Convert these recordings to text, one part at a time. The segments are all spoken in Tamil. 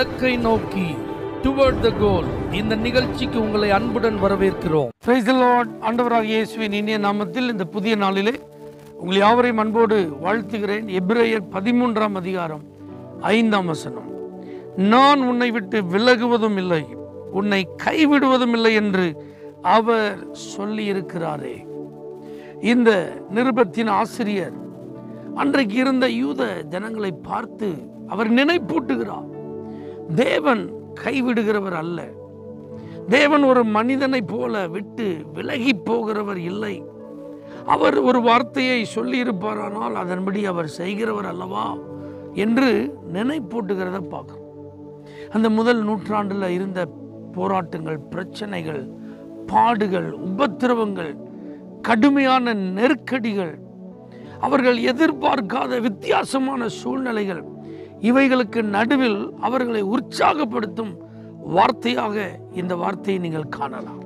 இலக்கை நோக்கி டுவர்ட் த கோல் இந்த நிகழ்ச்சிக்கு உங்களை அன்புடன் வரவேற்கிறோம். Praise the Lord. ஆண்டவராகிய இயேசுவின் இனிய நாமத்தில் இந்த புதிய நாளிலே உங்கள் யாவரையும் அன்போடு வாழ்த்துகிறேன். எபிரேயர் 13ஆம் அதிகாரம் 5ஆம் வசனம். நான் உன்னை விட்டு விலகுவதும் இல்லை, உன்னை கைவிடுவதும் இல்லை என்று அவர் சொல்லி இருக்கிறாரே. இந்த நிருபத்தின் ஆசிரியர் அன்றைக்கு இருந்த யூத ஜனங்களை பார்த்து அவர் நினைப்பூட்டுகிறார். தேவன் கைவிடுகிறவர் அல்ல. தேவன் ஒரு மனிதனை போல விட்டு விலகி போகிறவர் இல்லை. அவர் ஒரு வார்த்தையை சொல்லி இருப்பாரானால் அதன்படி அவர் செய்கிறவர் அல்லவா என்று நினைப்பூட்டுகிறத பார்க்கிறோம். அந்த முதல் நூற்றாண்டில் இருந்த போராட்டங்கள், பிரச்சனைகள், பாடுகள், உபத்திரவங்கள், கடுமையான நெருக்கடிகள், அவர்கள் எதிர்பார்க்காத வித்தியாசமான சூழ்நிலைகள், இவைகளுக்கு நடுவில் அவர்களை உற்சாகப்படுத்தும் வார்த்தையாக இந்த வார்த்தையை நீங்கள் காணலாம்.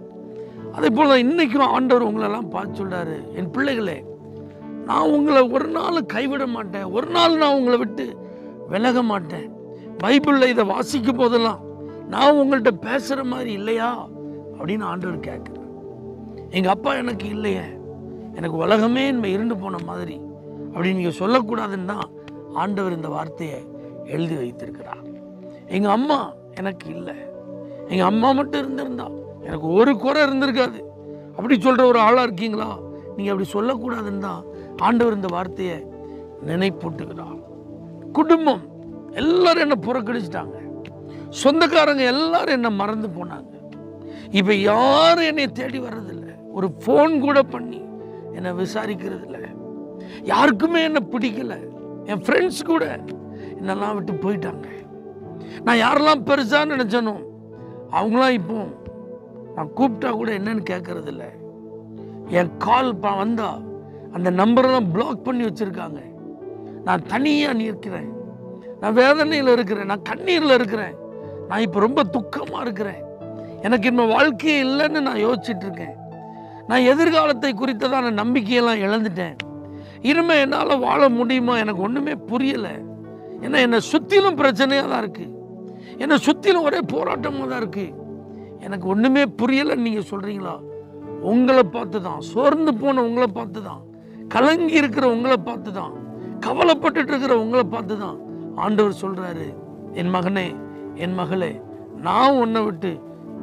அதே போல இன்னைக்கும் ஆண்டவர் உங்களெல்லாம் பார்த்து சொல்றாரு, என் பிள்ளைகளே, நான் உங்களை ஒரு நாள் கைவிட மாட்டேன், ஒரு நாள் நான் உங்களை விட்டு விலக மாட்டேன். பைபிளில் இதை வாசிக்கும் போதெல்லாம் நான் உங்கள்கிட்ட பேசுகிற மாதிரி இல்லையா அப்படின்னு ஆண்டவர் கேட்குறேன். எங்கள் அப்பா எனக்கு இல்லையே, எனக்கு உலகமே என்னை இருண்டு போன மாதிரி அப்படின்னு நீங்கள் சொல்லக்கூடாதுன்னு தான் ஆண்டவர் இந்த வார்த்தையை எழுதி வைத்திருக்கிறார். எங்கள் அம்மா எனக்கு இல்லை, எங்கள் அம்மா மட்டும் இருந்திருந்தா எனக்கு ஒரு குறை இருந்திருக்காது அப்படி சொல்கிற ஒரு ஆளாக இருக்கீங்களா? நீங்கள் அப்படி சொல்லக்கூடாதுன்னு தான் ஆண்டவர் இந்த வார்த்தையை நினைப்பூட்டுகிறார். குடும்பம் எல்லாரும் என்னை புறக்கணிச்சிட்டாங்க, சொந்தக்காரங்க எல்லாரும் என்னை மறந்து போனாங்க, இப்போ யாரும் என்னை தேடி வர்றதில்லை, ஒரு ஃபோன் கூட பண்ணி என்னை விசாரிக்கிறது இல்லை, யாருக்குமே என்னை பிடிக்கல, என் ஃப்ரெண்ட்ஸ் கூட என்னெல்லாம் விட்டு போயிட்டாங்க, நான் யாரெல்லாம் பெருசாக நினச்சனோ அவங்களாம் இப்போ நான் கூப்பிட்டா கூட என்னன்னு கேட்கறது இல்லை, என் கால் வந்தா அந்த நம்பரெல்லாம் பிளாக் பண்ணி வச்சுருக்காங்க, நான் தனியாக நிற்கிறேன், நான் வேதனையில் இருக்கிறேன், நான் கண்ணீரில் இருக்கிறேன், நான் இப்போ ரொம்ப துக்கமாக இருக்கிறேன், எனக்கு இன்னும் வாழ்க்கையே இல்லைன்னு நான் யோசிச்சுட்டு இருக்கேன், நான் எதிர்காலத்தை குறித்ததான நம்பிக்கையெல்லாம் இழந்துட்டேன், இனிமேல் என்னால் வாழ முடியுமா எனக்கு ஒன்றுமே புரியலை, ஏன்னா என்னை சுற்றிலும் பிரச்சனையாக தான் இருக்குது, என்னை சுற்றிலும் ஒரே போராட்டமாக தான் இருக்குது, எனக்கு ஒன்றுமே புரியலைன்னு நீங்கள் சொல்கிறீங்களா? உங்களை பார்த்து தான், சோர்ந்து போன உங்களை பார்த்து தான், கலங்கி இருக்கிற உங்களை பார்த்து தான், கவலைப்பட்டு இருக்கிற உங்களை பார்த்து தான் ஆண்டவர் சொல்கிறாரு, என் மகனே, என் மகளே, நான் உன்னை விட்டு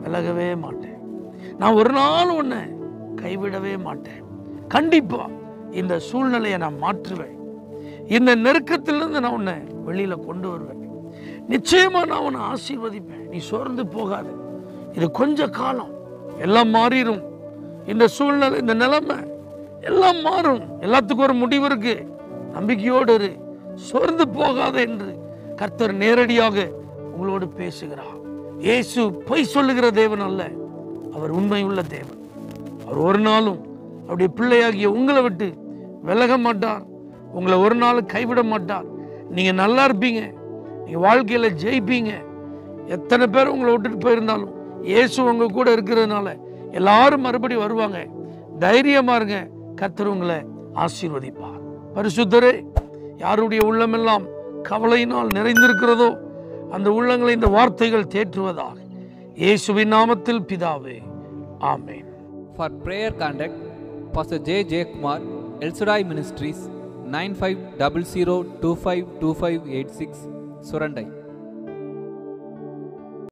விலகவே மாட்டேன், நான் ஒரு நாள் உன்னை கைவிடவே மாட்டேன், கண்டிப்பாக இந்த சூழ்நிலையை நான் மாற்றுவேன், இந்த நெருக்கத்திலிருந்து நான் உன்னை வெளியில் கொண்டு வருவேன், நிச்சயமாக நான் உன்னை ஆசீர்வதிப்பேன், நீ சோர்ந்து போகாது, இது கொஞ்ச காலம், எல்லாம் மாறிடும், இந்த சூழ்நிலை, இந்த நிலைமை எல்லாம் மாறும், எல்லாத்துக்கும் ஒரு முடிவு இருக்கு, நம்பிக்கையோடு இரு, சோர்ந்து போகாத என்று கர்த்தர் நேரடியாக உங்களோடு பேசுகிறார். இயேசு பொய் சொல்லுகிற தேவன் அல்ல, அவர் உண்மையுள்ள தேவன். அவர் ஒரு நாளும் அவருடைய பிள்ளையாகிய உங்களை விட்டு விலக மாட்டார், உங்களை ஒரு நாள் கைவிட மாட்டார். நீங்கள் நல்லா இருப்பீங்க, நீங்கள் வாழ்க்கையில் ஜெயிப்பீங்க. எத்தனை பேர் உங்களை விட்டுட்டு போயிருந்தாலும் இயேசு உங்க கூட இருக்கிறதுனால எல்லாரும் மறுபடி வருவாங்க. தைரியமா இருங்க, கர்த்தர் உங்களை ஆசீர்வதிப்பார். பரிசுத்தரே, யாருடைய உள்ளமெல்லாம் கவலையினால் நிறைந்திருக்கிறதோ அந்த உள்ளங்களை இந்த வார்த்தைகள் தேற்றுவதாக, இயேசுவின் நாமத்தில் பிதாவே, ஆமென். For prayer contact, Pastor J. J. Kumar, El Shaddai Ministries, 9500252586, Surandai.